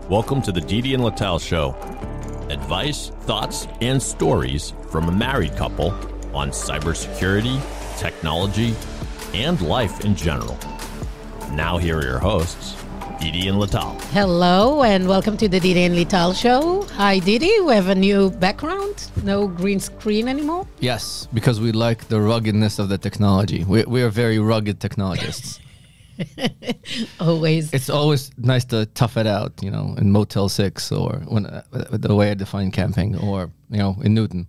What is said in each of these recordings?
Welcome to the Didi and Lital Show. Advice, thoughts, and stories from a married couple on cybersecurity, technology, and life in general. Now here are your hosts, Didi and Lital. Hello and welcome to the Didi and Lital Show. Hi Didi, we have a new background, no green screen anymore. Yes, because we like the ruggedness of the technology. We are very rugged technologists. Always. It's always nice to tough it out, you know, in Motel 6 or when the way I define camping, or, you know, in Newton.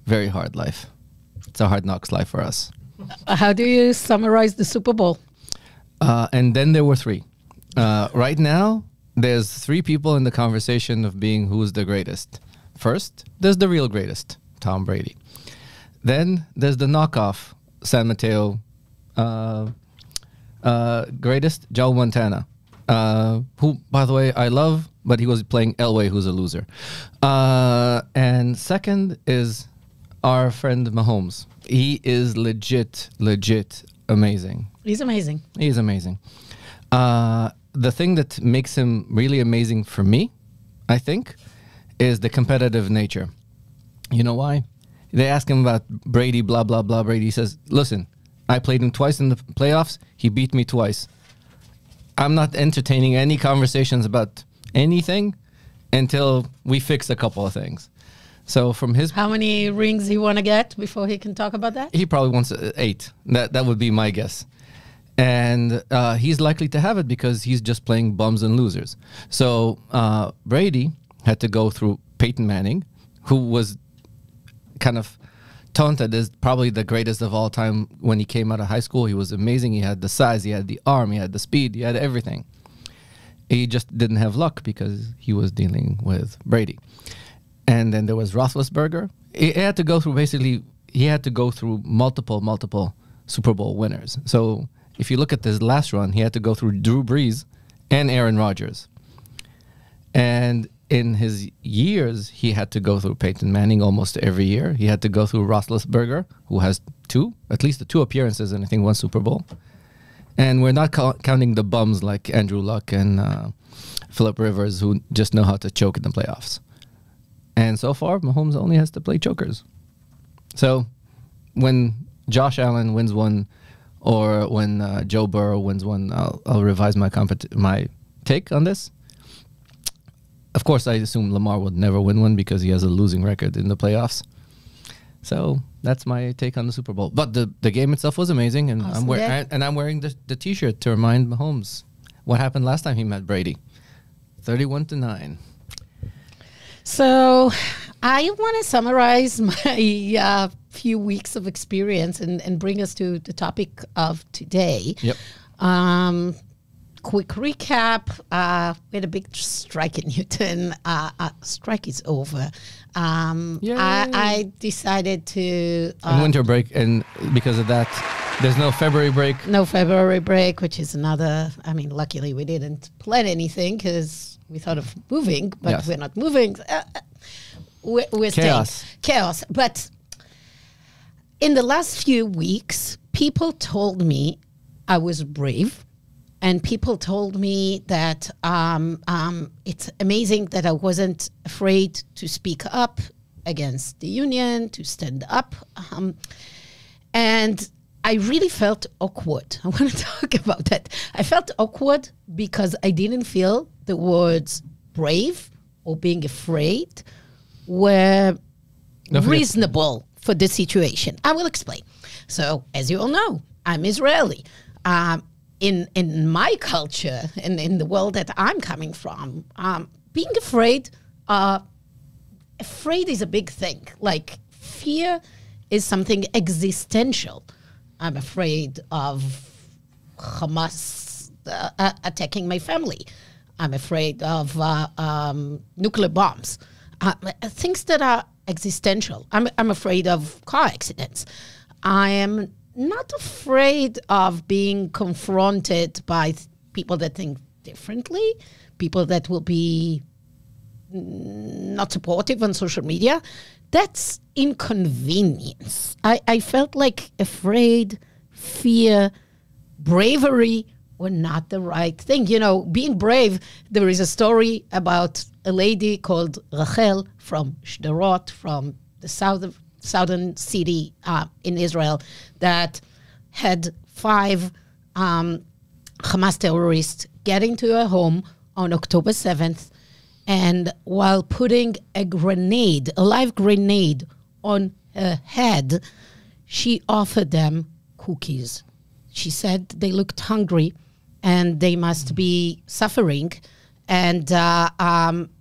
Very hard life. It's a hard knocks life for us. How do you summarize the Super Bowl? And then there were three. Right now, there's three people in the conversation of being who's the greatest. First, there's the real greatest, Tom Brady. Then there's the knockoff, San Mateo greatest, Joe Montana, who, by the way, I love, but he was playing Elway, who's a loser. And second is our friend Mahomes. He is legit amazing. He's amazing. He's amazing. The thing that makes him really amazing for me, I think, is the competitive nature. You know why? They ask him about Brady, blah, blah, blah. Brady says, listen, I played him twice in the playoffs. He beat me twice. I'm not entertaining any conversations about anything until we fix a couple of things. So from his... How many rings he want to get before he can talk about that? He probably wants 8. That would be my guess. And he's likely to have it because he's just playing bums and losers. So Brady had to go through Peyton Manning, who was kind of taunted as probably the greatest of all time when he came out of high school. He was amazing. He had the size, he had the arm, he had the speed, he had everything. He just didn't have luck because he was dealing with Brady. And then there was Roethlisberger. He had to go through multiple Super Bowl winners. So if you look at this last run, he had to go through Drew Brees and Aaron Rodgers. And in his years, he had to go through Peyton Manning almost every year. He had to go through Roethlisberger, who has at least 2 appearances and I think 1 Super Bowl. And we're not counting the bums like Andrew Luck and Phillip Rivers, who just know how to choke in the playoffs. And so far, Mahomes only has to play chokers. So when Josh Allen wins one, or when Joe Burrow wins one, I'll revise my take on this. Of course, I assume Lamar would never win one because he has a losing record in the playoffs. So that's my take on the Super Bowl. But the game itself was amazing, and awesome. I'm wearing the T-shirt to remind Mahomes what happened last time he met Brady. 31-9. So I want to summarize my few weeks of experience and bring us to the topic of today. Yep. Quick recap. We had a big strike in Newton. Strike is over. I decided to... and winter break, and because of that, there's no February break. No February break, which is another... I mean, luckily we didn't plan anything because we thought of moving, but yes. We're not moving. We're Chaos. staying. Chaos. But in the last few weeks, people told me I was brave. And people told me that it's amazing that I wasn't afraid to speak up against the union, to stand up. And I really felt awkward. I want to talk about that. I felt awkward because I didn't feel the words brave or being afraid were reasonable for the situation. I will explain. So, as you all know, I'm Israeli. In my culture and in the world that I'm coming from, being afraid is a big thing. Like, fear is something existential. I'm afraid of Hamas attacking my family. I'm afraid of nuclear bombs. Things that are existential. I'm afraid of car accidents. I am not afraid of being confronted by people that think differently, people that will be not supportive on social media. That's inconvenience. I felt like afraid, fear, bravery were not the right thing. You know, being brave, there is a story about a lady called Rachel from Shderot, from the southern city in Israel, that had 5 Hamas terrorists get into her home on October 7th, and while putting a live grenade on her head, she offered them cookies. She said they looked hungry and they must be suffering. And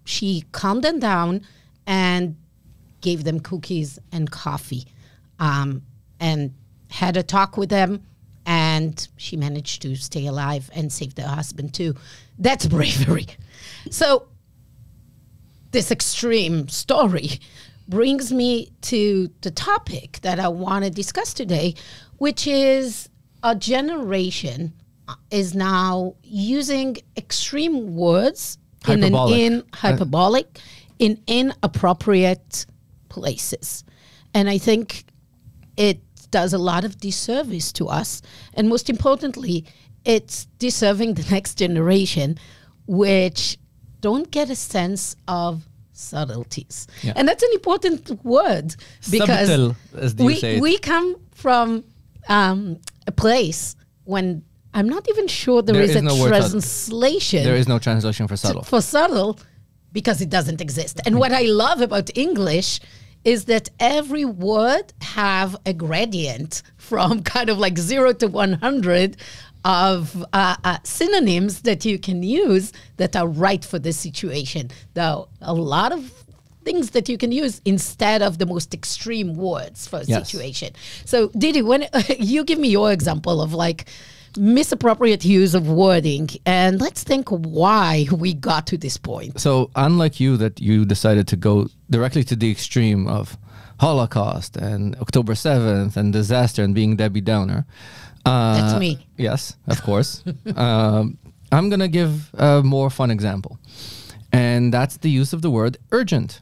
she calmed them down and gave them cookies and coffee, and had a talk with them. And she managed to stay alive and save her husband too. That's bravery. So this extreme story brings me to the topic that I want to discuss today, which is a generation is now using extreme words hyperbolic in inappropriate places. And I think it does a lot of disservice to us. And most importantly, it's deserving the next generation, which don't get a sense of subtleties. Yeah. And that's an important word, because Subtle, as you say it. We come from a place when I'm not even sure there is a translation. There is no translation for subtle. For subtle, because it doesn't exist. And what I love about English is that every word have a gradient from kind of like 0 to 100 of synonyms that you can use that are right for the situation. Though a lot of things that you can use instead of the most extreme words for a situation. So Didi, when you give me your example of like misappropriate use of wording, and let's think why we got to this point. So unlike you, that you decided to go directly to the extreme of Holocaust and October 7th and disaster and being Debbie Downer. That's me. Yes, of course. I'm going to give a more fun example. And that's the use of the word urgent.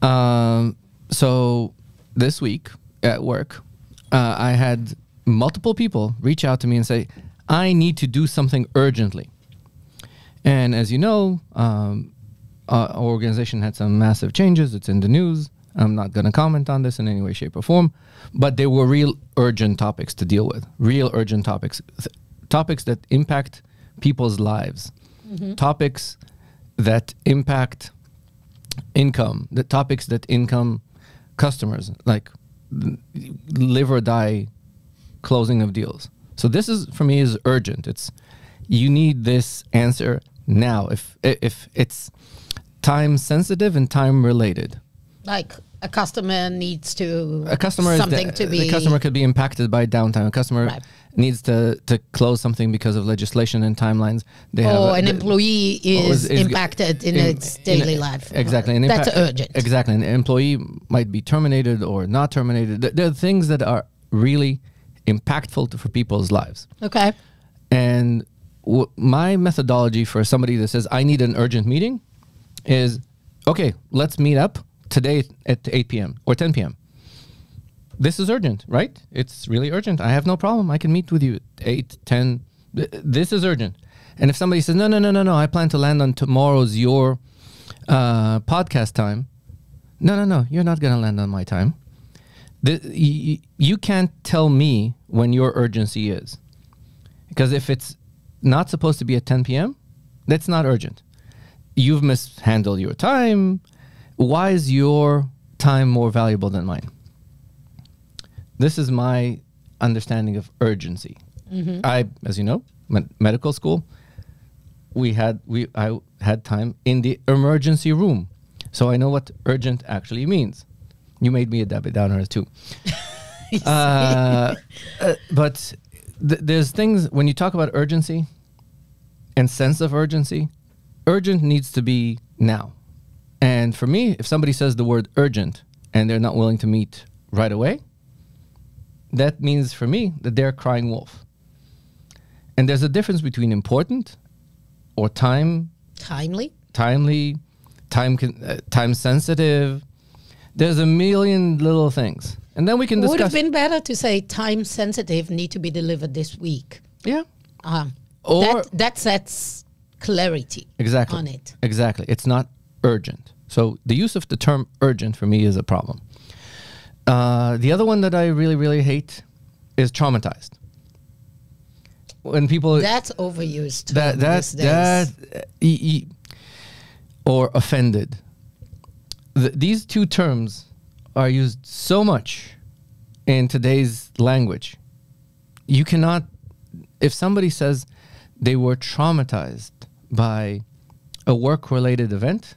So this week at work, I had multiple people reach out to me and say, I need to do something urgently. And as you know, our organization had some massive changes. It's in the news. I'm not going to comment on this in any way, shape, or form. But there were real urgent topics to deal with. Real urgent topics. Topics that impact people's lives. Mm-hmm. Topics that impact income. The topics that income customers. Like live or die closing of deals. So this is, for me, is urgent. It's, you need this answer now. If it's time sensitive and time related. Like a customer needs to the customer could be impacted by downtime. A customer needs to close something because of legislation and timelines. An employee is impacted in its daily life. Exactly. That's urgent. Exactly. An employee might be terminated or not terminated. There are things that are really impactful for people's lives. Okay. And my methodology for somebody that says, I need an urgent meeting is, okay, let's meet up today at 8 p.m. or 10 p.m. This is urgent, right? It's really urgent. I have no problem. I can meet with you at 8, 10. This is urgent. And if somebody says, no, I plan to land on tomorrow's your podcast time. No, you're not going to land on my time. You can't tell me when your urgency is. Because if it's not supposed to be at 10 p.m., that's not urgent. You've mishandled your time. Why is your time more valuable than mine? This is my understanding of urgency. Mm-hmm. As you know, medical school, I had time in the emergency room. So I know what urgent actually means. You made me a Debbie Downer too. But there's things, when you talk about urgency and sense of urgency, urgent needs to be now. And for me, if somebody says the word urgent and they're not willing to meet right away, that means for me that they're crying wolf. And there's a difference between important or timely, time sensitive. There's a million little things. And then we can discuss. Would have been better to say time sensitive, need to be delivered this week. Yeah. Or that sets clarity exactly on it. Exactly. It's not urgent. So the use of the term urgent for me is a problem. The other one that I really, really hate is traumatized. When people That's overused that or offended. These two terms are used so much in today's language. You cannot, if somebody says they were traumatized by a work-related event,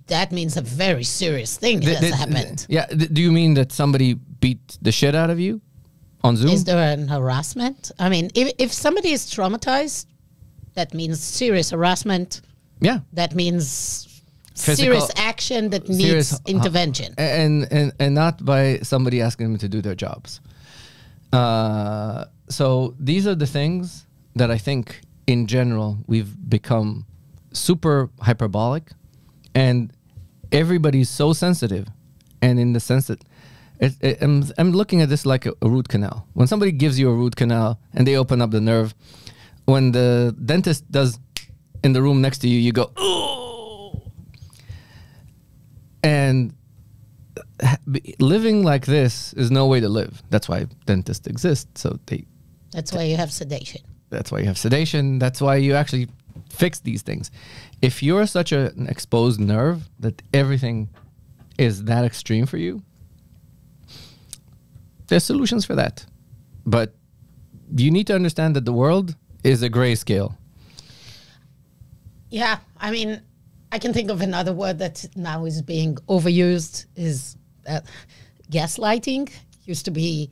that means a very serious thing has happened. Yeah. Do you mean that somebody beat the shit out of you on Zoom? Is there an harassment? I mean, if somebody is traumatized, that means serious harassment. Yeah. That means Physical, serious action that needs intervention. And not by somebody asking them to do their jobs. So these are the things that I think in general we've become super hyperbolic, and everybody's so sensitive. And in the sense that I'm looking at this like a root canal. When somebody gives you a root canal and they open up the nerve, when the dentist does in the room next to you, you go, oh. And living like this is no way to live. That's why dentists exist. So that's why you have sedation. That's why you have sedation. That's why you actually fix these things. If you're such an exposed nerve that everything is that extreme for you, there's solutions for that. But you need to understand that the world is a grayscale. Yeah, I mean, I can think of another word that now is being overused is gaslighting. Used to be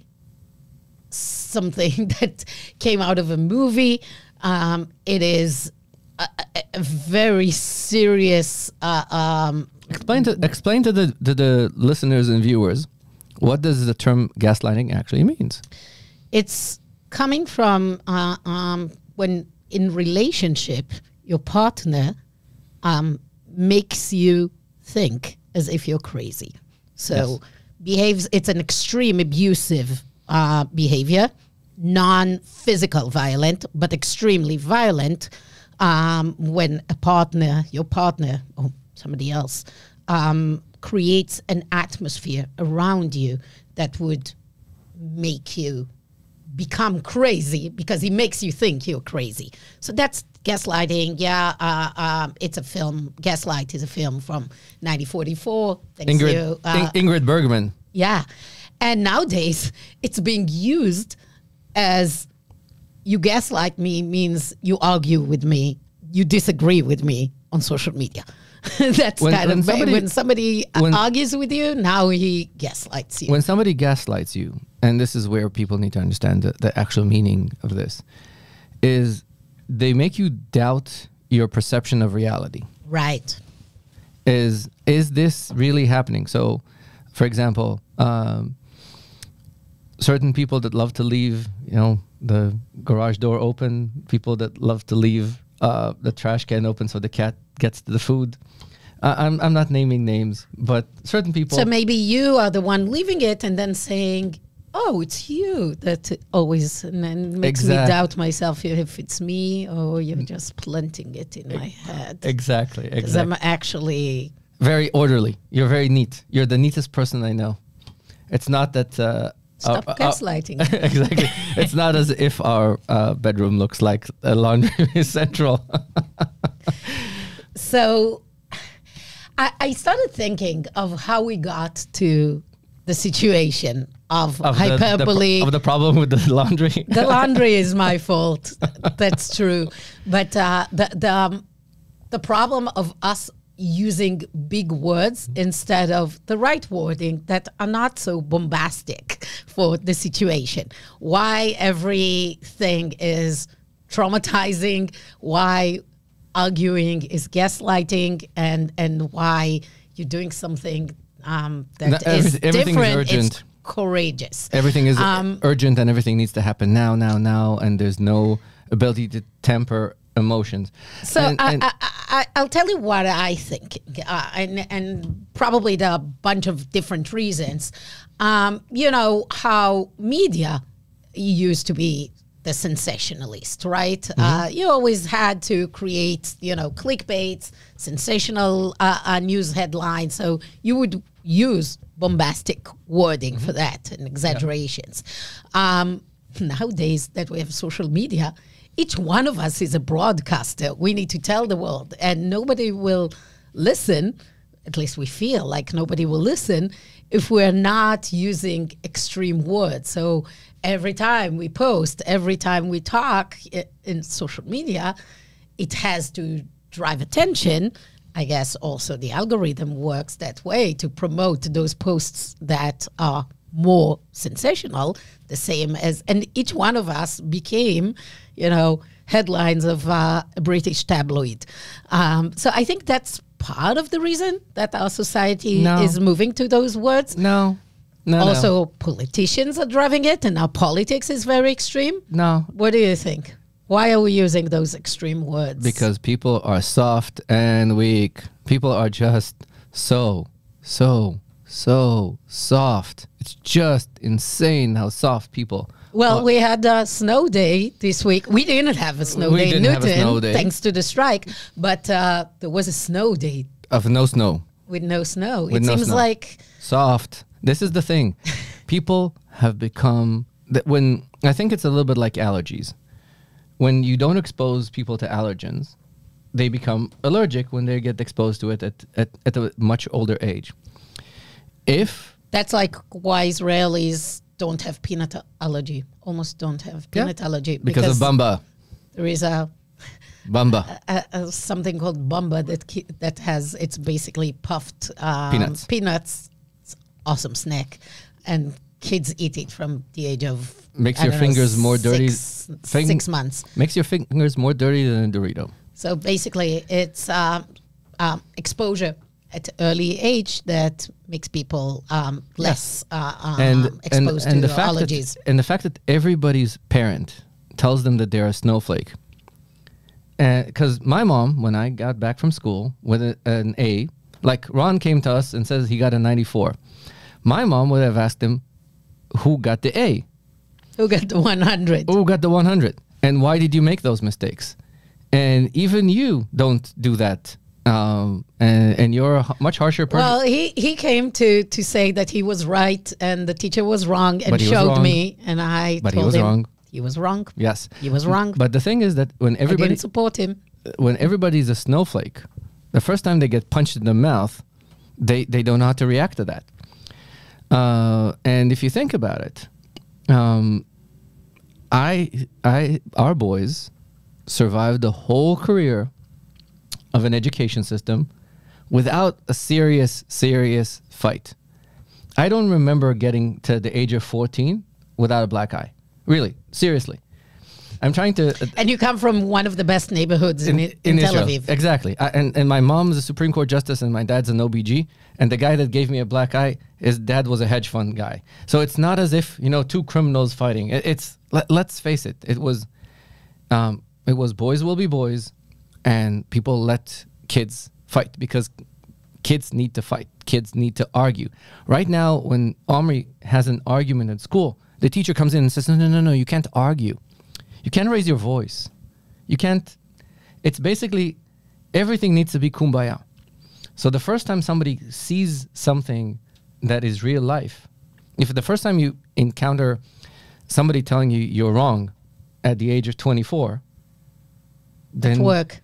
something that came out of a movie. It is a very serious. Explain to the listeners and viewers, what does the term gaslighting actually means? It's coming from when in relationship your partner makes you think as if you're crazy. So it's an extreme abusive behavior, non-physical violent, but extremely violent when your partner or somebody else creates an atmosphere around you that would make you become crazy because he makes you think you're crazy. So that's gaslighting. It's a film. Gaslight is a film from 1944. Ingrid Bergman. Yeah. And nowadays, it's being used as you gaslight me means you argue with me, you disagree with me on social media. That's when somebody argues with you, now he gaslights you. When somebody gaslights you, and this is where people need to understand the actual meaning of this, is they make you doubt your perception of reality. Right. Is this really happening? So, for example, certain people that love to leave, the garage door open, people that love to leave the trash can open so the cat gets to the food. I'm not naming names, but certain people. So maybe you are the one leaving it and then saying, oh, it's you that always, and then makes me doubt myself if it's me or you're just planting it in my head. Exactly. Because I'm actually very orderly. You're very neat. You're the neatest person I know. It's not that... Stop gaslighting. Exactly. It's not as if our bedroom looks like a laundry central. So I started thinking of how we got to the situation of hyperbole. Of the problem with the laundry. The laundry is my fault. That's true. But the problem of us using big words instead of the right wording that are not so bombastic for the situation. Why everything is traumatizing, why arguing is gaslighting, and why you're doing something that is different. Urgent. It's courageous. Everything is urgent and everything needs to happen now, and there's no ability to temper emotions. So I'll tell you what I think, and probably there are a bunch of different reasons. How media used to be the sensationalist, right? You always had to create, clickbait, sensational news headlines. So you would use bombastic wording for that and exaggerations. Nowadays that we have social media, each one of us is a broadcaster. We need to tell the world, and nobody will listen. At least we feel like nobody will listen if we're not using extreme words. So every time we post, every time we talk in social media, it has to drive attention. I guess also the algorithm works that way to promote those posts that are more sensational, the same as, and each one of us became, headlines of a British tabloid. So I think that's part of the reason that our society is moving to those words. Also, politicians are driving it, and our politics is very extreme. What do you think? Why are we using those extreme words? Because people are soft and weak. People are just so soft. It's just insane how soft people. Well, we had a snow day this week. We didn't have a snow day in Newton, thanks to the strike, but there was a snow day. Of no snow. With no snow. It seems like... Soft. This is the thing. People have become... I think it's a little bit like allergies. When you don't expose people to allergens, they become allergic when they get exposed to it at a much older age. That's like why Israelis don't have peanut allergy, almost don't have peanut allergy. Because of bamba. There is something called bamba that has, it's basically puffed peanuts. It's awesome snack. And kids eat it from the age of makes your fingers more dirty. 6 months. Makes your fingers more dirty than a Dorito. So basically, it's exposure at early age that makes people less exposed to allergies. And the fact that everybody's parent tells them that they're a snowflake. Because my mom, when I got back from school with an A, like Ron came to us and says he got a 94. My mom would have asked him, who got the A? Who got the 100? Who got the 100? And why did you make those mistakes? And even you don't do that. And you're a much harsher person. Well, he came to say that he was right and the teacher was wrong and showed me. And I told him he was wrong. Yes. He was wrong. But the thing is that when everybody... I didn't support him. When everybody's a snowflake, the first time they get punched in the mouth, they don't know how to react to that. And if you think about it, our boys survived the whole career of an education system without a serious fight. I don't remember getting to the age of 14 without a black eye. Really, seriously. I'm trying to... and you come from one of the best neighborhoods in Tel Aviv. Exactly. And my mom's a Supreme Court justice and my dad's an OBG. And the guy that gave me a black eye, his dad was a hedge fund guy. So it's not as if, two criminals fighting. Let's face it. It was boys will be boys, and people let kids fight because kids need to fight. Kids need to argue. Right now, when Omri has an argument at school, the teacher comes in and says, no, you can't argue. You can't raise your voice. You can't. It's basically everything needs to be kumbaya. So the first time somebody sees something that is real life, if the first time you encounter somebody telling you you're wrong at the age of 24, then... At work.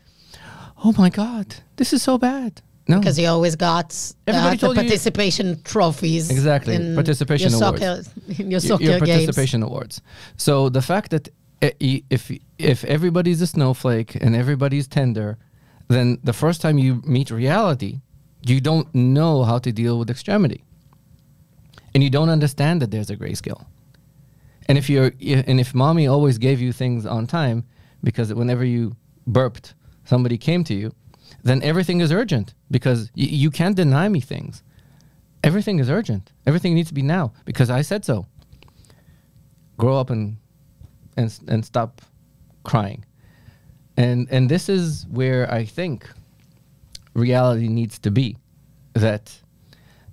Oh my God, this is so bad. No. Because you always got the participation trophies. Exactly, participation awards. Your soccer games. Participation awards. So the fact that if everybody's a snowflake and everybody's tender, then the first time you meet reality, you don't know how to deal with extremity. And you don't understand that there's a grayscale. And if mommy always gave you things on time, because whenever you burped, somebody came to you, then everything is urgent because you can't deny me things. Everything is urgent. Everything needs to be now because I said so. Grow up and stop crying. And this is where I think reality needs to be. That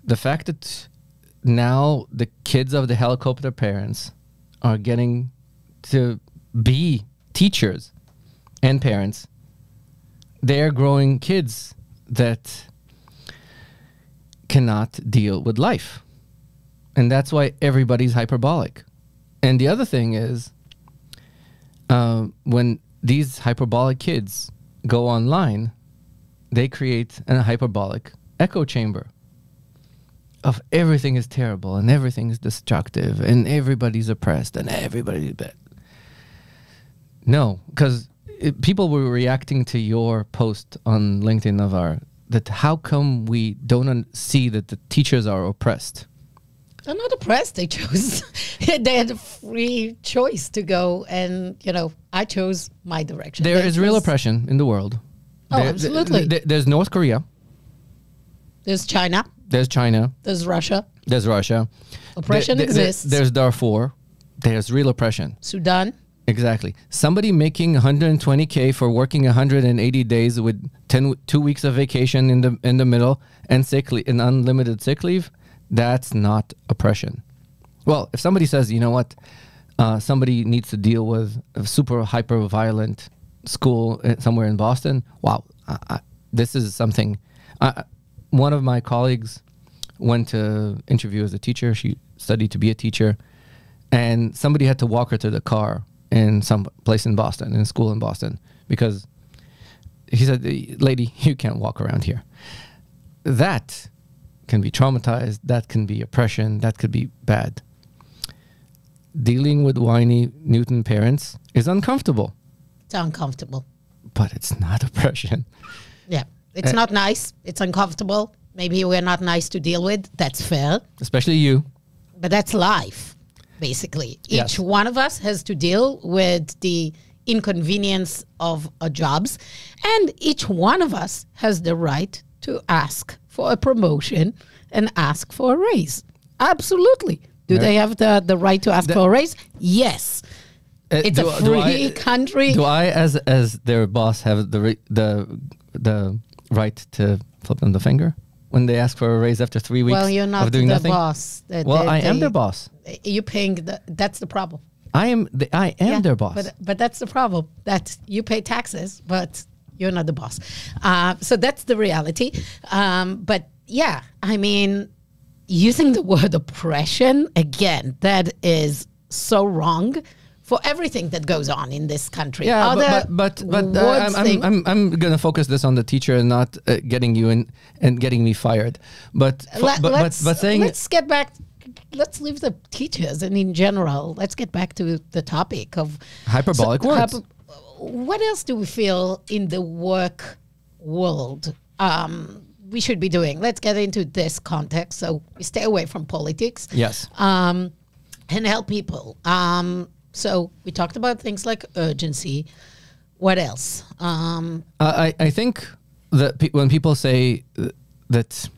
the fact that now the kids of the helicopter parents are getting to be teachers and parents, they're growing kids that cannot deal with life. And that's why everybody's hyperbolic. And the other thing is, when these hyperbolic kids go online, they create a hyperbolic echo chamber of everything is terrible and everything is destructive and everybody's oppressed and everybody's bad. No, because people were reacting to your post on LinkedIn that how come we don't see that the teachers are oppressed? They're not oppressed. They chose. They had a free choice to go, and I chose my direction. There is real oppression in the world. Oh, absolutely. There's North Korea. There's China. There's China. There's Russia. There's Russia. Oppression exists. There's Darfur. There's real oppression. Sudan. Exactly. Somebody making 120K for working 180 days with 2 weeks of vacation in the middle and and unlimited sick leave, that's not oppression. Well, if somebody says, you know what, somebody needs to deal with a super hyper violent school somewhere in Boston, wow, this is something. One of my colleagues went to interview as a teacher. She studied to be a teacher, and somebody had to walk her to the car in some place in Boston, in a school in Boston, because he said, lady, you can't walk around here. That can be traumatized. That can be oppression. That could be bad. Dealing with whiny Newton parents is uncomfortable. It's uncomfortable. But it's not oppression. Yeah. It's not nice. It's uncomfortable. Maybe we're not nice to deal with. That's fair. Especially you. But that's life, basically. Yes. Each one of us has to deal with the inconvenience of our jobs. And each one of us has the right to ask for a promotion and ask for a raise. Absolutely. Do they have the right to ask for a raise? Yes. It's a free country. Do I, as their boss, have the right to flip them the finger when they ask for a raise after 3 weeks? Well, you're not of doing the nothing? boss. I am their boss. You're paying. That's the problem. I am their boss. But that's the problem. That you pay taxes, but you're not the boss. So that's the reality. But yeah, I mean, using the word oppression, again, that is so wrong for everything that goes on in this country. Yeah, but I'm gonna focus this on the teacher and not getting you in and getting me fired. But saying, let's get back. Let's leave the teachers, and in general, let's get back to the topic of hyperbolic words. What else do we feel in the work world we should be doing? Let's get into this context, so we stay away from politics. Yes. And help people. So we talked about things like urgency. What else? I think that when people say that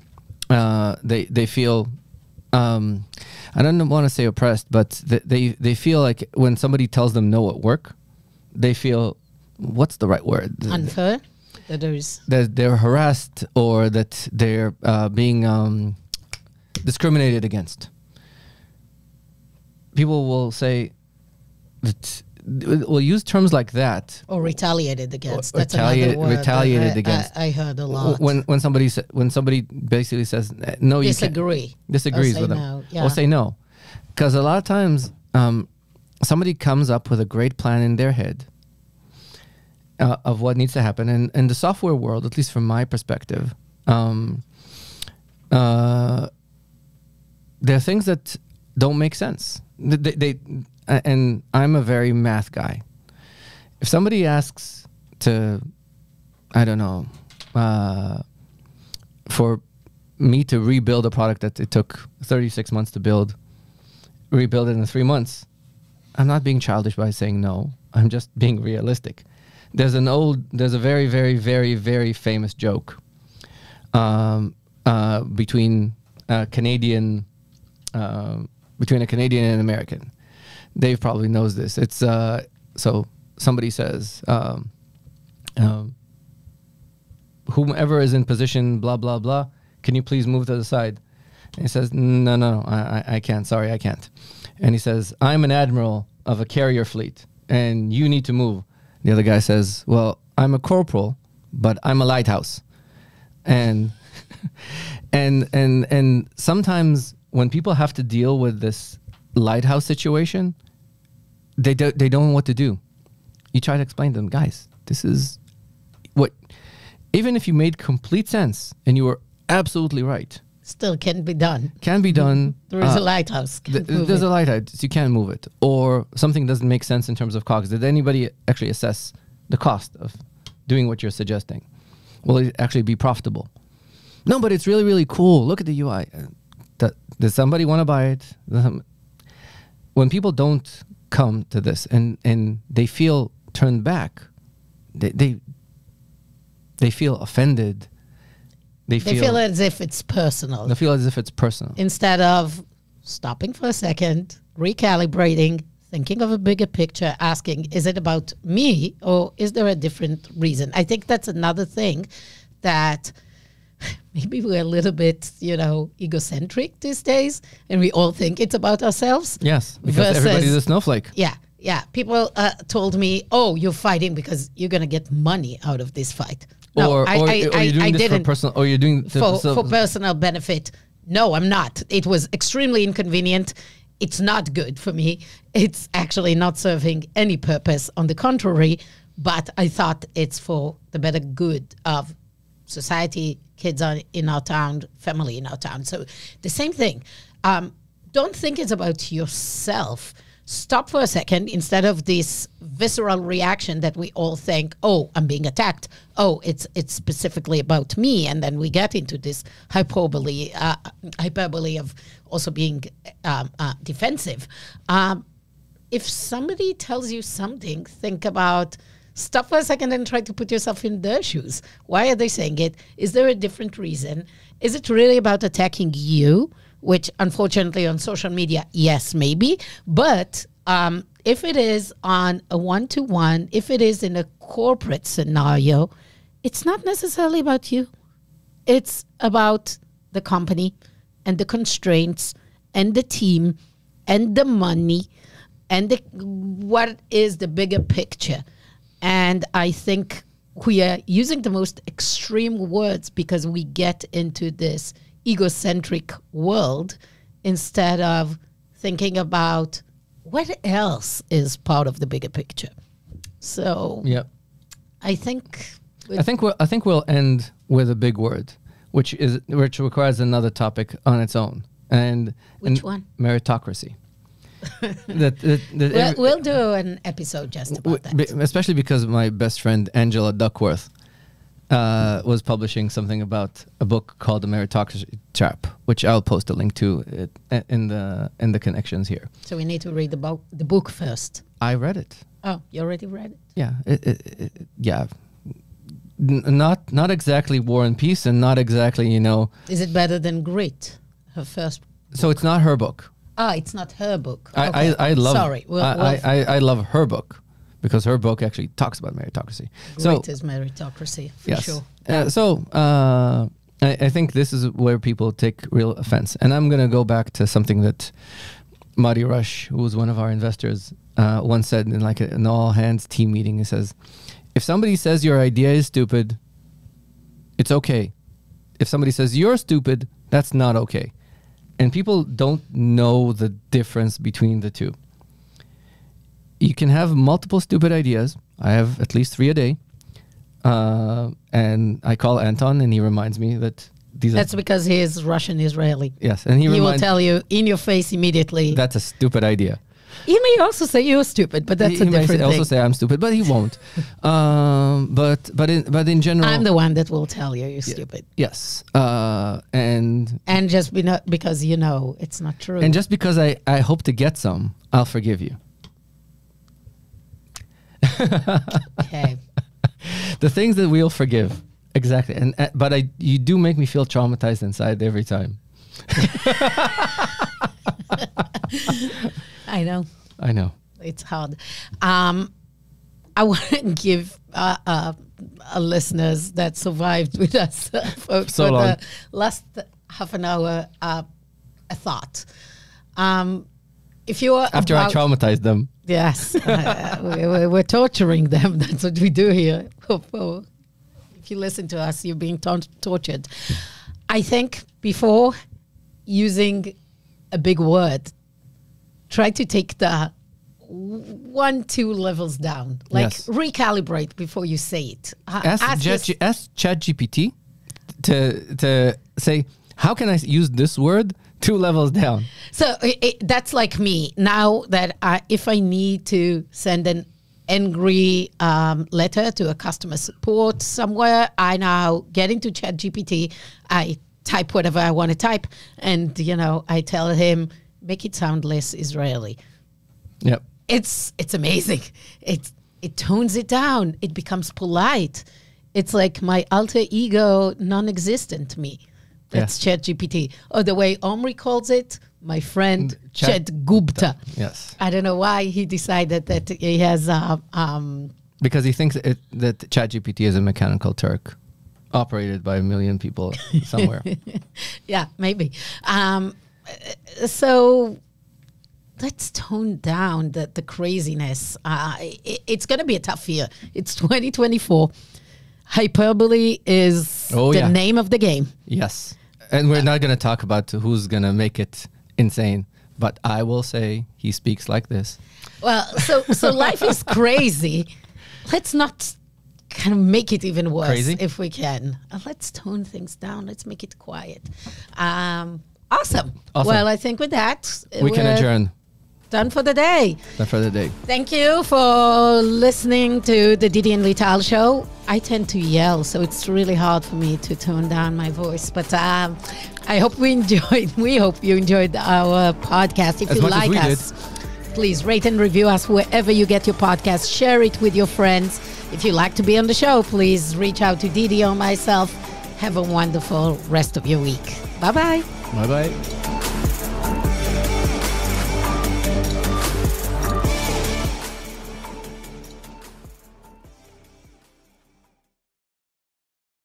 they feel, I don't want to say oppressed, but they feel like when somebody tells them no at work, they feel, what's the right word? Unfair. That they're harassed or that they're being discriminated against. People will say, we'll use terms like that. Or retaliated against. That's another word. Retaliated against. I heard a lot. When somebody basically says no, you disagrees with them. No. Yeah. Or say no, because a lot of times somebody comes up with a great plan in their head of what needs to happen, and in the software world, at least from my perspective, there are things that don't make sense. And I'm a very math guy. If somebody asks to, I don't know, for me to rebuild a product that it took 36 months to rebuild it in 3 months, I'm not being childish by saying no. I'm just being realistic. There's a very, very, very, very famous joke between a Canadian and an American. Dave probably knows this. It's so somebody says, whomever is in position, blah, blah, blah, can you please move to the side? And he says, no, I can't. Sorry, I can't. And he says, I'm an admiral of a carrier fleet. and you need to move. The other guy says, well, I'm a corporal, but I'm a lighthouse. And and sometimes when people have to deal with this lighthouse situation, they don't know what to do. You try to explain to them, guys, this is what, even if you made complete sense and you were absolutely right, Still can be done. can be done. There is a lighthouse. Can't move There's it. a lighthouse. You can't move it. Or something doesn't make sense in terms of costs. Did anybody actually assess the cost of doing what you're suggesting? Will it actually be profitable? No, but it's really, really cool. Look at the UI. Does somebody want to buy it? When people don't come to this and they feel turned back, they feel offended. They feel as if it's personal. They feel as if it's personal. Instead of stopping for a second, recalibrating, thinking of a bigger picture, asking, is it about me or is there a different reason? I think that's another thing that maybe we're a little bit, egocentric these days and we all think it's about ourselves. Yes, because everybody's a snowflake. Yeah. People told me, oh, you're fighting because you're going to get money out of this fight. No, Or you're doing this for didn't. personal, or you're doing For personal benefit. No, I'm not. It was extremely inconvenient. It's not good for me. It's actually not serving any purpose. On the contrary, but I thought it's for the better good of society, kids in our town, family in our town. So the same thing. Don't think it's about yourself. Stop for a second instead of this visceral reaction that we all think, oh, I'm being attacked. Oh, it's specifically about me. And then we get into this hyperbole of also being defensive. If somebody tells you something, think about, stop for a second and try to put yourself in their shoes. Why are they saying it? Is there a different reason? Is it really about attacking you? Which, unfortunately, on social media, yes, maybe. But if it is on a one-to-one, if it is in a corporate scenario, it's not necessarily about you. It's about the company and the constraints and the team and the money and what is the bigger picture. And I think we are using the most extreme words because we get into this egocentric world instead of thinking about what else is part of the bigger picture. So yeah, I think we'll end with a big word, which requires another topic on its own. Which one? Meritocracy. We'll do an episode just about that. Especially because my best friend Angela Duckworth was publishing something about a book called The Meritocracy Trap, which I'll post a link to in the connections here. So we need to read the book first. I read it. Oh, you already read it? Yeah, yeah. Not exactly War and Peace, and not exactly Is it better than Grit? Her first. So it's not her book. It's not her book. Okay. I love. Sorry, I love her book because her book actually talks about meritocracy. Grit is meritocracy for yes. sure. I think this is where people take real offense, and I'm gonna go back to something that Marty Rush, who was one of our investors, once said in like an all hands team meeting. He says, if somebody says your idea is stupid, it's okay. If somebody says you're stupid, that's not okay. And people don't know the difference between the two. You can have multiple stupid ideas. I have at least 3 a day. And I call Anton and he reminds me that That's because he is Russian Israeli. Yes, and he will tell you in your face immediately. That's a stupid idea. He may also say you're stupid, but that's a different thing. He may also say I'm stupid, but he won't. But in general, I'm the one that will tell you you're stupid. Yes, and just because it's not true. And just because I hope to get some, I'll forgive you. Okay. The things that we'll forgive, exactly. But you do make me feel traumatized inside every time. I know. It's hard. I want to give our listeners that survived with us for the last half an hour a thought. If you are after I traumatized them. Yes, we're torturing them. That's what we do here. If you listen to us, you're being tortured. I think before using a big word, try to take the 1-2 levels down. Like recalibrate before you say it. Ask ChatGPT to say, how can I use this word 2 levels down? So that's like me. Now that if I need to send an angry letter to a customer support somewhere, I now get into ChatGPT. I type whatever I want to type, and I tell him, make it sound less Israeli. Yep. It's amazing. It tones it down. It becomes polite. It's like my alter ego, non-existent me. That's ChatGPT. Or the way Omri calls it, my friend Chat Gupta. Yes. I don't know why he decided that he has... because he thinks that ChatGPT is a mechanical Turk operated by 1 million people somewhere. Yeah, maybe. So let's tone down the craziness. It's going to be a tough year. It's 2024. Hyperbole is the name of the game. Yes. And we're not going to talk about who's going to make it insane. But I will say he speaks like this. Well, so life is crazy. Let's not kind of make it even worse if we can. Let's tone things down. Let's make it quiet. Awesome. Well, I think with that, we can adjourn. Done for the day. Done for the day. Thank you for listening to the Didi and Lital show. I tend to yell, so it's really hard for me to tone down my voice. But I hope we hope you enjoyed our podcast. If you like us, please rate and review us wherever you get your podcast. Share it with your friends. If you'd like to be on the show, please reach out to Didi or myself. Have a wonderful rest of your week. Bye-bye. Bye-bye.